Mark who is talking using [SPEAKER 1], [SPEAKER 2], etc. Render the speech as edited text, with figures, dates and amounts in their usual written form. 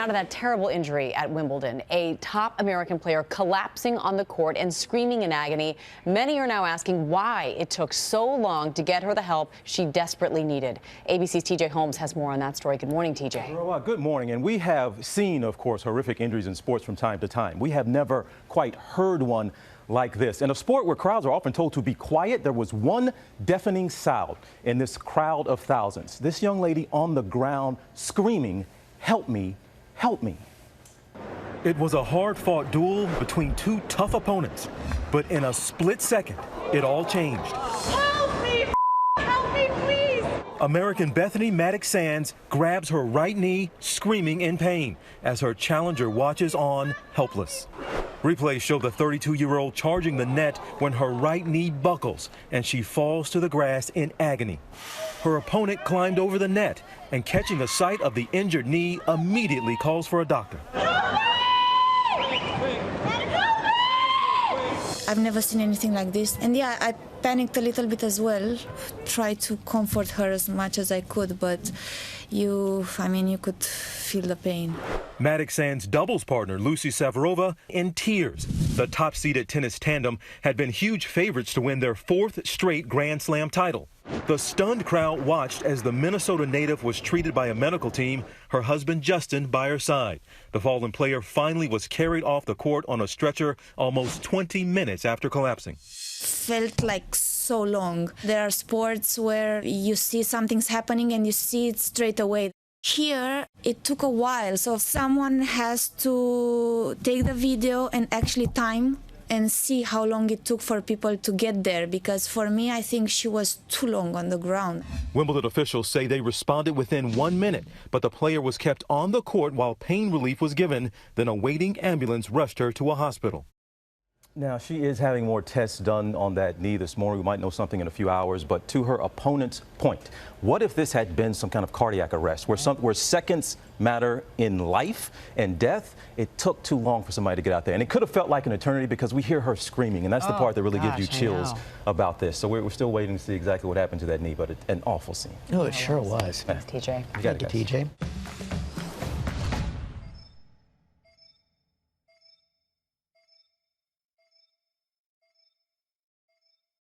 [SPEAKER 1] now to that terrible injury at Wimbledon. A top American player collapsing on the court and screaming in agony. Many are now asking why it took so long to get her the help she desperately needed. ABC's TJ Holmes has more on that story. Good morning, TJ.
[SPEAKER 2] Well, good morning. And we have seen, of course, horrific injuries in sports from time to time. We have never quite heard one like this. In a sport where crowds are often told to be quiet, there was one deafening sound in this crowd of thousands. This young lady on the ground screaming, "Help me, help me." It was a hard-fought duel between two tough opponents, but in a split second, it all changed.
[SPEAKER 3] Help me, please!
[SPEAKER 2] American Bethanie Mattek-Sands grabs her right knee, screaming in pain, as her challenger watches on, helpless. Replays show the 32-year-old charging the net when her right knee buckles and she falls to the grass in agony. Her opponent climbed over the net and, catching a sight of the injured knee, immediately calls for a doctor.
[SPEAKER 4] I've never seen anything like this. And yeah, I panicked a little bit as well. Tried to comfort her as much as I could, but you could feel the pain.
[SPEAKER 2] Mattek-Sands' doubles partner, Lucy Savarova, in tears. The top-seeded tennis tandem had been huge favorites to win their fourth straight Grand Slam title. The stunned crowd watched as the Minnesota native was treated by a medical team, her husband Justin by her side. The fallen player finally was carried off the court on a stretcher almost 20 minutes after collapsing.
[SPEAKER 4] Felt like so long. There are sports where you see something's happening and you see it straight away. Here, it took a while, so someone has to take the video and actually time and see how long it took for people to get there, because for me, I think she was too long on the ground.
[SPEAKER 2] Wimbledon officials say they responded within 1 minute, but the player was kept on the court while pain relief was given. Then a waiting ambulance rushed her to a hospital. Now, she is having more tests done on that knee this morning. We might know something in a few hours, but to her opponent's point, what if this had been some kind of cardiac arrest where seconds matter in life and death? It took too long for somebody to get out there, and it could have felt like an eternity because we hear her screaming, and that's the part that really gives you chills about this. So we're still waiting to see exactly what happened to that knee, but an awful scene.
[SPEAKER 5] Oh, it sure was.
[SPEAKER 1] Thanks, TJ.
[SPEAKER 2] Thank you,
[SPEAKER 5] TJ.